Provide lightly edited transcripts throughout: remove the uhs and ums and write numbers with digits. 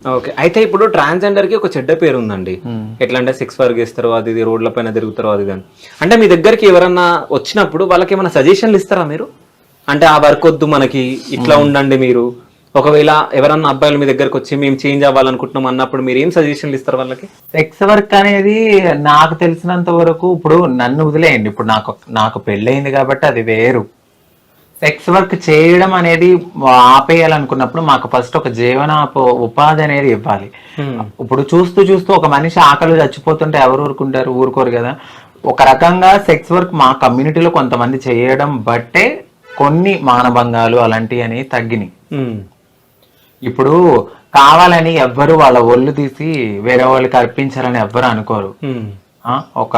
Okay. అయితే ఇప్పుడు transgender కి ఒక చెడ్డ పేరు ఉందండి. ఎట్లా అంటే సెక్స్ వర్క్ చేస్తారు, అది ఇది రోడ్ల పైన తిరుగుతారు, అది ఇది అని. అంటే మీ దగ్గరికి ఎవరన్నా వచ్చినప్పుడు వాళ్ళకి ఏమైనా సజెషన్లు ఇస్తారా మీరు? అంటే ఆ వర్క్ వద్దు మనకి, ఇట్లా ఉండండి మీరు. ఒకవేళ ఎవరన్నా అబ్బాయిలు మీ దగ్గరకు వచ్చి మేము చేంజ్ అవ్వాలనుకుంటున్నాం అన్నప్పుడు మీరు ఏం సజెషన్లు ఇస్తారు వాళ్ళకి? సెక్స్ వర్క్ అనేది నాకు తెలిసినంత వరకు ఇప్పుడు నన్ను వదిలేయండి. ఇప్పుడు నాకు నాకు పెళ్ళయింది కాబట్టి అది వేరు. సెక్స్ వర్క్ చేయడం అనేది ఆపేయాలనుకున్నప్పుడు మాకు ఫస్ట్ ఒక ఉపాధి అనేది ఇవ్వాలి. ఇప్పుడు చూస్తూ చూస్తూ ఒక మనిషి ఆకలి చచ్చిపోతుంటే ఎవరు ఊరుకుంటారు? ఊరుకోరు కదా. ఒక రకంగా సెక్స్ వర్క్ మా కమ్యూనిటీలో కొంతమంది చేయడం బట్టే కొన్ని మానభంగాలు అలాంటివి అనేవి తగ్గినాయి. ఇప్పుడు కావాలని ఎవ్వరు వాళ్ళ ఒళ్ళు తీసి వేరే వాళ్ళకి అర్పించాలని ఎవ్వరు అనుకోరు. ఒక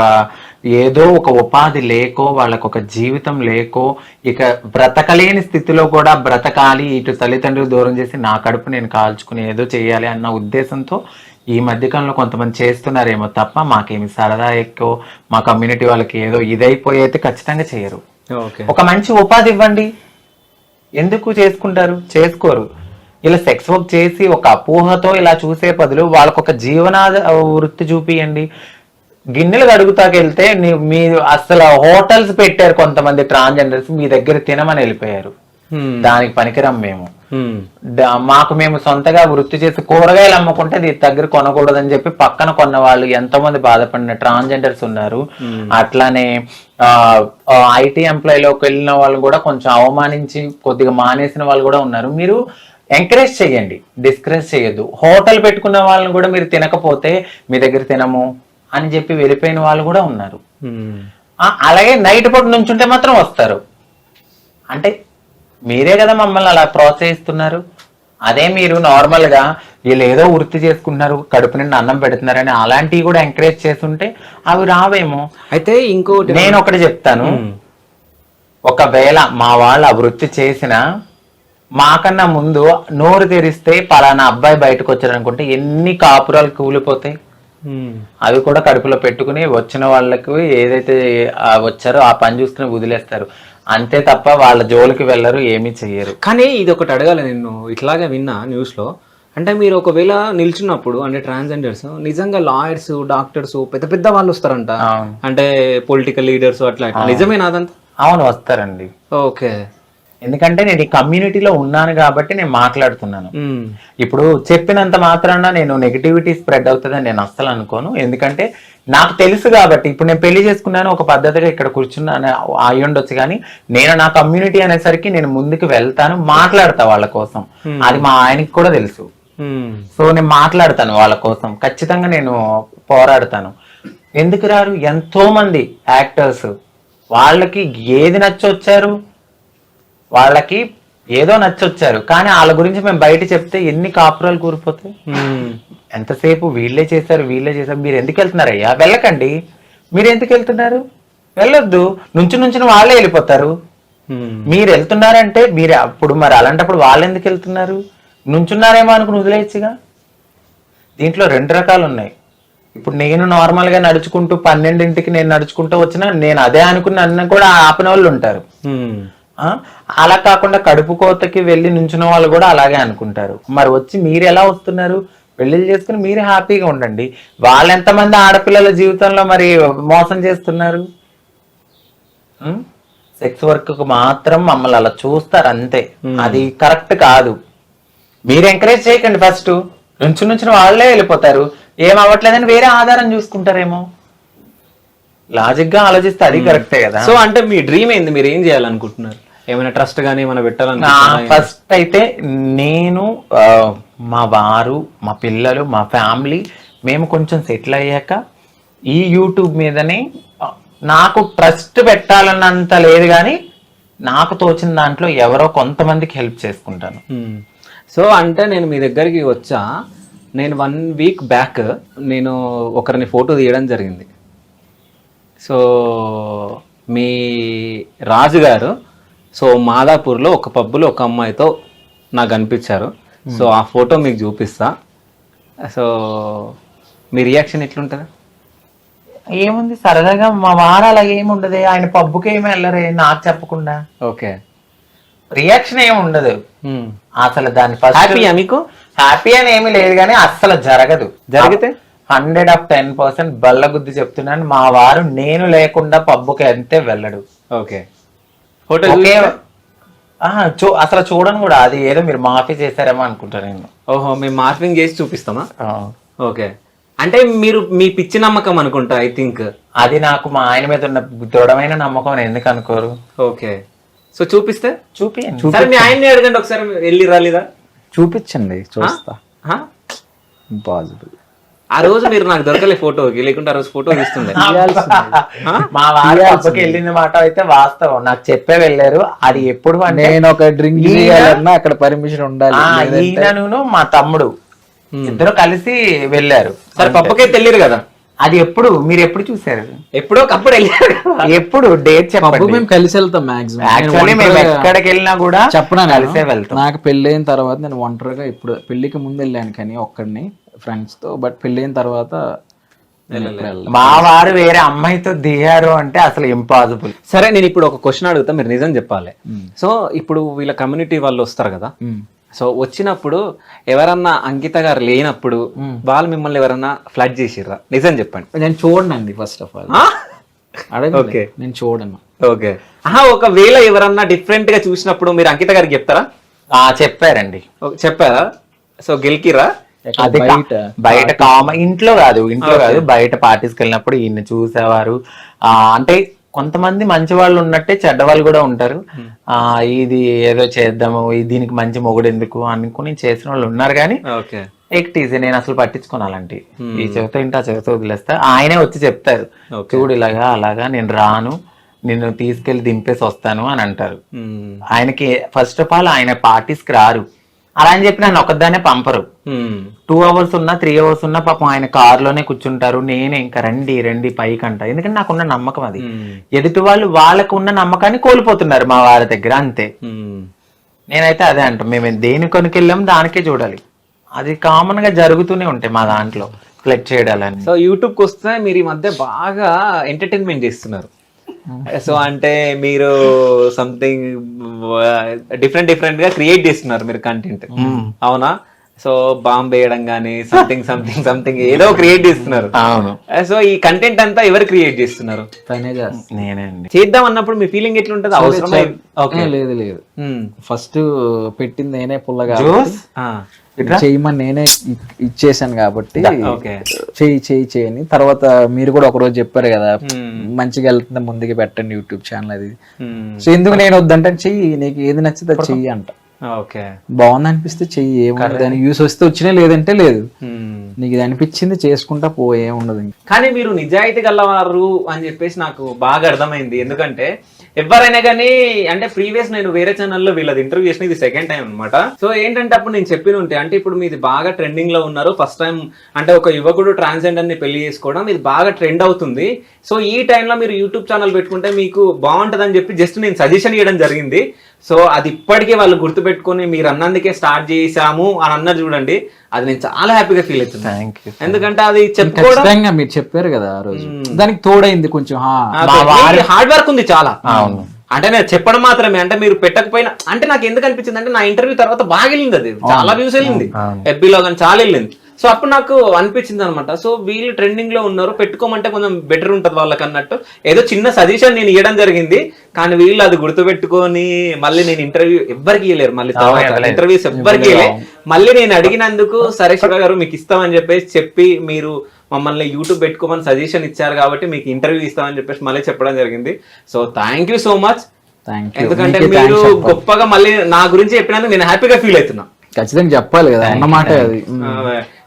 ఏదో ఒక ఉపాధి లేకో వాళ్ళకు ఒక జీవితం లేకో ఇక బ్రతకలేని స్థితిలో కూడా బ్రతకాలి, ఇటు తల్లిదండ్రులు దూరం చేసి నా కడుపు నేను కాల్చుకుని ఏదో చేయాలి అన్న ఉద్దేశంతో ఈ మధ్యకాలంలో కొంతమంది చేస్తున్నారేమో తప్ప మాకేమి సరదా ఎక్కువ మా కమ్యూనిటీ వాళ్ళకి ఏదో ఇదైపోయి అయితే ఖచ్చితంగా చేయరు. ఒక మంచి ఉపాధి ఇవ్వండి, ఎందుకు చేసుకుంటారు? చేసుకోరు. ఇలా సెక్స్ వర్క్ చేసి ఒక అపోహతో ఇలా చూసే బదులు వాళ్ళకు ఒక జీవనాద వృత్తి చూపియండి. గిన్నెలు కడుగుతాకెళ్తే మీరు అసలు హోటల్స్ పెట్టారు కొంతమంది ట్రాన్స్జెండర్స్, మీ దగ్గర తినమని వెళ్ళిపోయారు. దానికి పనికిరం మేము. మాకు మేము సొంతగా వృత్తి చేసి కూరగాయలు అమ్ముకుంటే దీని దగ్గర కొనకూడదని చెప్పి పక్కన కొన్న వాళ్ళు ఎంతో మంది బాధపడిన ట్రాన్స్జెండర్స్ ఉన్నారు. అట్లానే ఐటీ ఎంప్లాయీలోకి వెళ్ళిన వాళ్ళు కూడా కొంచెం అవమానించి కొద్దిగా మానేసిన వాళ్ళు కూడా ఉన్నారు. మీరు ఎంకరేజ్ చేయండి, డిస్కరేజ్ చేయొద్దు. హోటల్ పెట్టుకున్న వాళ్ళని కూడా మీరు తినకపోతే మీ దగ్గర తినము అని చెప్పి వెళ్ళిపోయిన వాళ్ళు కూడా ఉన్నారు. అలాగే నైట్ పూట నుంచుంటే మాత్రం వస్తారు. అంటే మీరే కదా మమ్మల్ని అలా ప్రోత్సహిస్తున్నారు. అదే మీరు నార్మల్ గా వీళ్ళు ఏదో వృత్తి చేసుకుంటున్నారు, కడుపు నిండా అన్నం పెడుతున్నారని అలాంటివి కూడా ఎంకరేజ్ చేస్తుంటే అవి రావేమో. అయితే ఇంకోటి నేను ఒకటి చెప్తాను, ఒకవేళ మా వాళ్ళు ఆ వృత్తి చేసిన మాకన్నా ముందు నోరు తెరిస్తే పలానా అబ్బాయి బయటకు వచ్చారనుకుంటే ఎన్ని కాపురాలు కూలిపోతాయి. అవి కూడా కడుపులో పెట్టుకుని వచ్చిన వాళ్ళకు ఏదైతే వచ్చారో ఆ పని చూసుకుని వదిలేస్తారు అంతే తప్ప వాళ్ళ జోలికి వెళ్ళరు, ఏమీ చెయ్యరు. కానీ ఇది ఒకటి అడగాలి, నేను ఇట్లాగే విన్నా న్యూస్ లో. అంటే మీరు ఒకవేళ నిల్చున్నప్పుడు అంటే ట్రాన్స్జెండర్స్ నిజంగా లాయర్స్, డాక్టర్స్, పెద్ద పెద్ద వాళ్ళు వస్తారంట, అంటే పొలిటికల్ లీడర్స్ అట్లా, నిజమేనా అదంతా? అవును, వస్తారండి. ఓకే. ఎందుకంటే నేను ఈ కమ్యూనిటీలో ఉన్నాను కాబట్టి నేను మాట్లాడుతున్నాను. ఇప్పుడు చెప్పినంత మాత్రాన నేను నెగిటివిటీ స్ప్రెడ్ అవుతుందని నేను అస్సలు అనుకోను. ఎందుకంటే నాకు తెలుసు కాబట్టి. ఇప్పుడు నేను పెళ్లి చేసుకున్నాను, ఒక పద్ధతిగా ఇక్కడ కూర్చున్నాను అయి ఉండొచ్చు, కానీ నేను నా కమ్యూనిటీ అనేసరికి నేను ముందుకు వెళ్తాను, మాట్లాడతా వాళ్ళ కోసం. అది మా ఆయనకి కూడా తెలుసు. సో నేను మాట్లాడతాను వాళ్ళ కోసం, ఖచ్చితంగా నేను పోరాడతాను. ఎందుకు రారు? ఎంతో మంది యాక్టర్స్ వాళ్ళకి ఏది నచ్చొచ్చారు, వాళ్ళకి ఏదో నచ్చొచ్చారు, కానీ వాళ్ళ గురించి మేము బయట చెప్తే ఎన్ని కాపురాలు కూరిపోతాయి. ఎంతసేపు వీళ్ళే చేశారు మీరు ఎందుకు వెళ్తున్నారయ్యా? వెళ్ళకండి. మీరు ఎందుకు వెళ్తున్నారు? వెళ్ళొద్దు. నుంచి వాళ్ళే వెళ్ళిపోతారు. మీరు వెళ్తున్నారంటే మీరు అప్పుడు మరి అలాంటప్పుడు వాళ్ళు ఎందుకు వెళ్తున్నారు? నుంచున్నారేమో అనుకుని వదిలేయచ్చుగా. దీంట్లో 2 రకాలు ఉన్నాయి. ఇప్పుడు నేను నార్మల్ గా నడుచుకుంటూ 12ంటికి నేను నడుచుకుంటూ వచ్చినా నేను అదే అనుకుని నన్ను కూడా ఆపిన వాళ్ళు ఉంటారు. అలా కాకుండా కడుపు కోతకి వెళ్ళి నుంచున్న వాళ్ళు కూడా అలాగే అనుకుంటారు. మరి వచ్చి మీరు ఎలా వస్తున్నారు? పెళ్లిళ్ళు చేసుకుని మీరు హ్యాపీగా ఉండండి. వాళ్ళు ఎంతమంది ఆడపిల్లల జీవితంలో మరి మోసం చేస్తున్నారు? సెక్స్ వర్క్ మాత్రం మమ్మల్ని అలా చూస్తారు అంతే. అది కరెక్ట్ కాదు. మీరు ఎంకరేజ్ చేయకండి. ఫస్ట్ నుంచిన వాళ్ళే వెళ్ళిపోతారు. ఏం అవ్వట్లేదని వేరే ఆధారం చూసుకుంటారేమో. లాజిక్ గా ఆలోచిస్తే అది కరెక్టే కదా. సో అంటే మీ డ్రీమ్ ఏంది? మీరు ఏం చేయాలనుకుంటున్నారు? ఏమైనా ట్రస్ట్ గానీ ఏమైనా పెట్టాలనుకుంటున్నారా? ఫస్ట్ అయితే నేను, మా వారు, మా పిల్లలు, మా ఫ్యామిలీ మేము కొంచెం సెటిల్ అయ్యాక ఈ యూట్యూబ్ మీదనే నాకు ట్రస్ట్ పెట్టాలన్నంత లేదు, కానీ నాకు తోచిన దాంట్లో ఎవరో కొంతమందికి హెల్ప్ చేసుకుంటాను. సో అంటే నేను మీ దగ్గరికి వచ్చా, నేను 1 వీక్ బ్యాక్ నేను ఒకరిని ఫోటో తీయడం జరిగింది. సో మీ రాజు గారు సో మాదాపూర్లో ఒక పబ్బులో ఒక అమ్మాయితో నాకు కనిపించారు. సో ఆ ఫోటో మీకు చూపిస్తా. సో మీ రియాక్షన్ ఎట్లుంటుంది? ఏముంది, సరదాగా మా వారు అలాగే ఏమి ఉండదు. ఆయన పబ్బుకి ఏమి వెళ్ళరే నాకు చెప్పకుండా. ఓకే. రియాక్షన్ ఏమి ఉండదు అసలు. దాని హ్యాపీయా మీకు? హ్యాపీ అని ఏమీ లేదు కానీ అస్సలు జరగదు. జరిగితే 110% బల్లగుద్ది చెప్తున్నాను, మా వారు నేను లేకుండా పబ్బుకి అంతే వెళ్ళడు. ఓకే. ఫోటో ఒకే అసలు చూడను కూడా. అది ఏదో మీరు మాఫీ చేశారేమో అనుకుంటా నేను. ఓహో, మేము మార్ఫింగ్ చేసి చూపిస్తామా? ఓకే. అంటే మీరు మీ పిచ్చి నమ్మకం అనుకుంటా ఐ థింక్. అది నాకు మా ఆయన మీద ఉన్న దృఢమైన నమ్మకం. ఎందుకు అనుకోరు? ఓకే. సో చూపిస్తే చూపియండి. సరే మీ ఆయన్ని అడగండి ఒకసారి, వెళ్ళి రాలేదా? చూపించండి, చూస్తా. హా? ఇంపాసిబుల్. ఆ రోజు మీరు నాకు దొరకలే ఫోటోకి, లేకుంటే ఆ రోజు ఫోటో తీస్తుండే. మా వారు పబ్బకి వెళ్ళిన మాట అయితే వాస్తవం. నాకు చెప్పే వెళ్ళారు. అది ఎప్పుడు అంటే నేను ఒక డ్రింక్ చేయాలన్నా అక్కడ పర్మిషన్ ఉండాలి. ఈయనను మా తమ్ముడు ఇద్దరు కలిసి వెళ్ళారు. సరే పప్పకే తెలియరు కదా. అది ఎప్పుడు మీరు ఎప్పుడు చూసారు? ఎప్పుడో ఒకప్పుడు వెళ్ళారు. ఎప్పుడు డేట్ చెప్పండి. మేము కలిసి వెళ్తాం మాక్సిమం. యాక్చువల్లీ మేము ఎక్కడికి వెళ్ళినా కూడా చెప్పనా కలిసే వెళ్తాం. నాకు పెళ్ళైన తర్వాత నేను ఒంటరిగా, ఇప్పుడు పెళ్లికి ముందు వెళ్ళాను కానీ ఒక్కడిని ఫ్రెండ్స్ తో, బట్ పెళ్ళైన తర్వాత మా వారు వేరే అమ్మాయితో దిగారు అంటే అసలు ఇంపాసిబుల్. సరే నేను ఇప్పుడు ఒక క్వశ్చన్ అడుగుతా, మీరు నిజం చెప్పాలి. సో ఇప్పుడు వీళ్ళ కమ్యూనిటీ వాళ్ళు వస్తారు కదా, సో వచ్చినప్పుడు ఎవరన్నా అంకిత గారు లేనప్పుడు వాళ్ళు మిమ్మల్ని ఎవరన్నా ఫ్లడ్ చేసిర్రా? నిజం చెప్పండి. నేను చూడనండి ఫస్ట్ ఆఫ్ ఆల్. ఓకే. నేను చూడను. ఓకే. ఒకవేళ ఎవరన్నా డిఫరెంట్ గా చూసినప్పుడు మీరు అంకిత గారికి చెప్తారా? చెప్పారండి. చెప్పారా? సో గెలికిరా? అది బయట ఇంట్లో కాదు బయట పార్టీస్కి వెళ్ళినప్పుడు ఈయన చూసేవారు. అంటే కొంతమంది మంచి వాళ్ళు ఉన్నట్టే చెడ్డ వాళ్ళు కూడా ఉంటారు. ఇది ఏదో చేద్దాము, దీనికి మంచి మొగుడు ఎందుకు అనుకుని చేసిన వాళ్ళు ఉన్నారు. కానీ ఎక్టీజీ నేను అసలు పట్టించుకోనాలంటే ఈ చెవితో ఇంటి ఆ చెవితో వదిలేస్తా. ఆయనే వచ్చి చెప్తారు, చూడు ఇలాగా అలాగా, నేను రాను, నిన్ను తీసుకెళ్లి దింపేసి వస్తాను అని అంటారు. ఆయనకి ఫస్ట్ ఆఫ్ ఆల్ ఆయన పార్టీస్కి రారు. అలా అని చెప్పి నన్ను ఒక్కదానే పంపరు. 2 hours ఉన్నా 3 hours ఉన్నా పాపం ఆయన కారులోనే కూర్చుంటారు. నేనే ఇంకా రండి రండి పైకి అంట. ఎందుకంటే నాకున్న నమ్మకం అది. ఎదుటి వాళ్ళు వాళ్ళకు ఉన్న నమ్మకాన్ని కోల్పోతున్నారు మా వారి దగ్గర, అంతే. నేనైతే అదే అంట, మేము దేని కొనుకెళ్ళాము దానికే చూడాలి. అది కామన్ గా జరుగుతూనే ఉంటాయి మా దాంట్లో ఫ్లెక్ట్ చేయడాలని. సో యూట్యూబ్కి వస్తే మీరు ఈ మధ్య బాగా ఎంటర్టైన్మెంట్ చేస్తున్నారు. సో అంటే మీరు సంథింగ్ డిఫరెంట్ గా క్రియేట్ చేస్తున్నారు మీరు కంటెంట్, అవునా? సో బాంబ్ వేయడం కానీ సంథింగ్ ఏదో క్రియేట్ చేస్తున్నారు. అవును. సో ఈ కంటెంట్ అంతా ఎవరు క్రియేట్ చేస్తున్నారు? నేనే అండి. చేద్దాం అన్నప్పుడు మీ ఫీలింగ్ ఎట్లుంటది? అవసరం లేదు. ఫస్ట్ పెట్టింది నేనే పుల్లగా చేయమని నేనే ఇచ్చేసాను కాబట్టి చేయని. తర్వాత మీరు కూడా ఒకరోజు చెప్పారు కదా, మంచిగా వెళ్తుంది ముందుకు పెట్టండి యూట్యూబ్ ఛానల్ అది. సో ఎందుకు నేను వద్దంటే చెయ్యి, నీకు ఏది నచ్చితే చెయ్యి అంట. బాగుంది అనిపిస్తే చెయ్యి, ఏముంది దాని యూస్ వస్తే వచ్చినా లేదంటే లేదు. నీకు ఇది అనిపించింది చేసుకుంటా ఏముండదు. కానీ మీరు నిజాయితీ గలవారు అని చెప్పేసి నాకు బాగా అర్థమైంది. ఎందుకంటే ఎవరైనా కానీ అంటే ప్రీవియస్ నేను వేరే ఛానల్లో వీళ్ళది ఇంటర్వ్యూ చేసిన, ఇది సెకండ్ టైం అనమాట. సో ఏంటంటే అప్పుడు నేను చెప్పిన ఉంటే, అంటే ఇప్పుడు మీది బాగా ట్రెండింగ్ లో ఉన్నారు. ఫస్ట్ టైం అంటే ఒక యువకుడు ట్రాన్స్జెండర్ ని పెళ్లి చేసుకోవడం ఇది బాగా ట్రెండ్ అవుతుంది. సో ఈ టైంలో మీరు యూట్యూబ్ ఛానల్ పెట్టుకుంటే మీకు బాగుంటది అని చెప్పి జస్ట్ నేను సజెషన్ ఇవ్వడం జరిగింది. సో అది ఇప్పటికే వాళ్ళు గుర్తుపెట్టుకుని మీరు అన్నందుకే స్టార్ట్ చేసాము అని అన్నారు చూడండి, అది నేను చాలా హ్యాపీగా ఫీల్ అవుతున్నాను. ఎందుకంటే అది చెప్పుకోవడం మీరు చెప్పారు కదా ఆ రోజు, దానికి తోడైంది కొంచెం హార్డ్ వర్క్ ఉంది చాలా. అంటే నేను చెప్పడం మాత్రమే, అంటే మీరు పెట్టకపోయినా, అంటే నాకు ఎందుకు అనిపించింది అంటే నా ఇంటర్వ్యూ తర్వాత బాగా వెళ్ళింది, అది చాలా వ్యూస్ వెళ్ళింది, ఎఫ్బీలో కానీ చాలా వెళ్ళింది. సో అప్పుడు నాకు అనిపించింది అనమాట, సో వీళ్ళు ట్రెండింగ్ లో ఉన్నారు, పెట్టుకోమంటే కొంచెం బెటర్ ఉంటుంది వాళ్ళకి అన్నట్టు ఏదో చిన్న సజెషన్ నేను ఇవ్వడం జరిగింది. కానీ వీళ్ళు అది గుర్తుపెట్టుకొని మళ్ళీ నేను ఇంటర్వ్యూ ఎవ్వరికి ఇవ్వలేరు, మళ్ళీ ఇంటర్వ్యూస్ ఎవ్వరికి ఇవ్వలేదు. మళ్ళీ నేను అడిగినందుకు సరే శివ గారు మీకు ఇస్తామని చెప్పి మీరు మమ్మల్ని యూట్యూబ్ పెట్టుకోమని సజెషన్ ఇచ్చారు కాబట్టి మీకు ఇంటర్వ్యూ ఇస్తామని చెప్పేసి మళ్ళీ చెప్పడం జరిగింది. So thank you so much. ఎందుకంటే మీరు గొప్పగా మళ్ళీ నా గురించి చెప్పినందుకు నేను హ్యాపీగా ఫీల్ అవుతున్నా. ఖచ్చితంగా చెప్పాలి కదా అన్నమాట అది.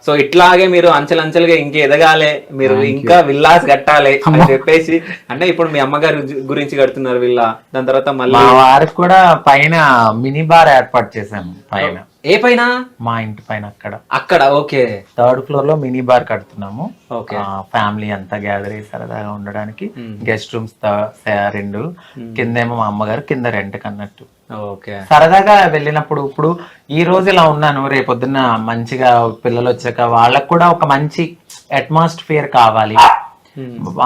సో ఇట్లాగే మీరు అంచెలంచెలుగా ఇంకా ఎదగాలి, మీరు ఇంకా విల్లాస్ కట్టాలి అని చెప్పేసి, అంటే ఇప్పుడు మీ అమ్మగారి గురించి కడుతున్నారు విల్లా, దాని తర్వాత మళ్ళీ వారికి కూడా పైన మినీ బార్ ఏర్పాటు చేశాము. పైన ఏ పైన? మా ఇంటి పైన అక్కడ. ఓకే. 3rd floor లో మినీ బార్ కడుతున్నాము. ఫ్యామిలీ అంతా గ్యాదర్ అయ్యి సరదాగా ఉండడానికి. గెస్ట్ రూమ్స్ 2, కిందేమో మా అమ్మగారు, కింద రెంట్ కన్నట్టు. సరదాగా వెళ్ళినప్పుడు ఇప్పుడు ఈ రోజు ఇలా ఉన్నాను, రేపొద్దున మంచిగా పిల్లలు వచ్చాక వాళ్ళకు కూడా ఒక మంచి అట్మాస్ఫియర్ కావాలి,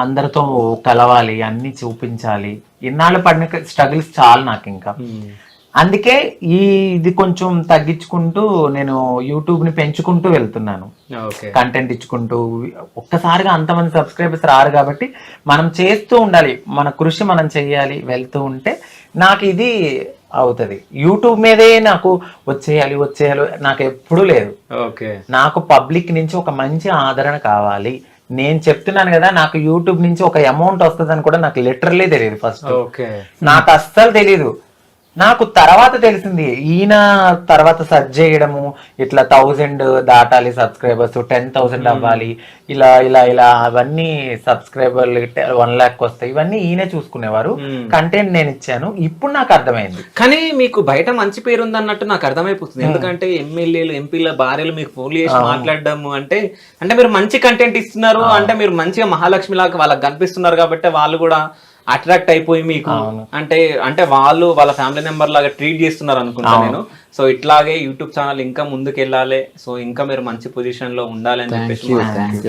అందరితో కలవాలి, అన్ని చూపించాలి. ఇన్నాళ్ళు పడిన స్ట్రగుల్స్ చాలు నాకు ఇంకా అందుకే ఇది కొంచెం తగ్గించుకుంటూ నేను యూట్యూబ్ ని పెంచుకుంటూ వెళ్తున్నాను, ఓకే కంటెంట్ ఇచ్చుకుంటూ. ఒక్కసారిగా అంతమంది సబ్స్క్రైబర్స్ రారు కాబట్టి మనం చేస్తూ ఉండాలి, మన కృషి మనం చెయ్యాలి, వెళ్తూ ఉంటే నాకు ఇది అవుతుంది. యూట్యూబ్ మీదే నాకు వచ్చేయాలి నాకు ఎప్పుడూ లేదు. ఓకే నాకు పబ్లిక్ నుంచి ఒక మంచి ఆదరణ కావాలి. నేను చెప్తున్నాను కదా, నాకు యూట్యూబ్ నుంచి ఒక అమౌంట్ వస్తుందని కూడా నాకు లిటరలీ తెలియదు. ఫస్ట్ ఓకే నాకు అస్సలు తెలీదు. నాకు తర్వాత తెలిసింది, ఈయన తర్వాత సెర్చ్ చేయడము, ఇట్లా 1000 దాటాలి సబ్స్క్రైబర్స్, 10,000 అవ్వాలి, ఇలా ఇలా ఇలా అవన్నీ సబ్స్క్రైబర్లు 1 lakh వస్తాయి, ఇవన్నీ ఈయనే చూసుకునేవారు. కంటెంట్ నేను ఇచ్చాను, ఇప్పుడు నాకు అర్థమైంది. కానీ మీకు బయట మంచి పేరు ఉంది అన్నట్టు నాకు అర్థమైపోతుంది. ఎందుకంటే ఎమ్మెల్యేలు ఎంపీల భార్యలు మీకు ఫోన్లు చేసి మాట్లాడడం అంటే మీరు మంచి కంటెంట్ ఇస్తున్నారు, అంటే మీరు మంచిగా మహాలక్ష్మి లాగా వాళ్ళకి కనిపిస్తున్నారు కాబట్టి వాళ్ళు కూడా అట్రాక్ట్ అయిపోయి మీకు అంటే వాళ్ళు వాళ్ళ ఫ్యామిలీ మెంబర్ లాగా ట్రీట్ చేస్తున్నారు అనుకుంటా నేను. సో ఇట్లాగే యూట్యూబ్ ఛానల్ ఇంకా ముందుకు వెళ్ళాలి, సో ఇంకా మీరు మంచి పొజిషన్ లో ఉండాలి అని చెప్పేసి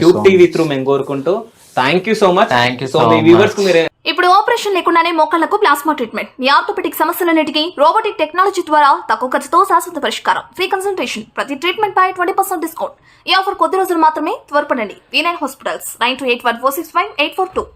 క్యూబ్ టీవీ త్రూ మేము కోరుకుంటూ thank you so much. So me viewers కు మీరే ఇప్పుడు ఆపరేషన్ లేకుండానే మోకాళ్లకు ప్లాస్మా ట్రీట్మెంట్, మీ ఆర్థోపెటిక్ సమస్యలన్నిటికీ రోబోటిక్ టెక్నాలజీ ద్వారా తక్కువ ఖర్చుతో శాశ్వత పరిష్కారం, ఫ్రీ కన్సల్టేషన్, ప్రతి ట్రీట్మెంట్ పై 20% డిస్కౌంట్. ఈ ఆఫర్ కొద్ది రోజులు మాత్రమే, త్వరపడండి. V9 hospitals 9281465842.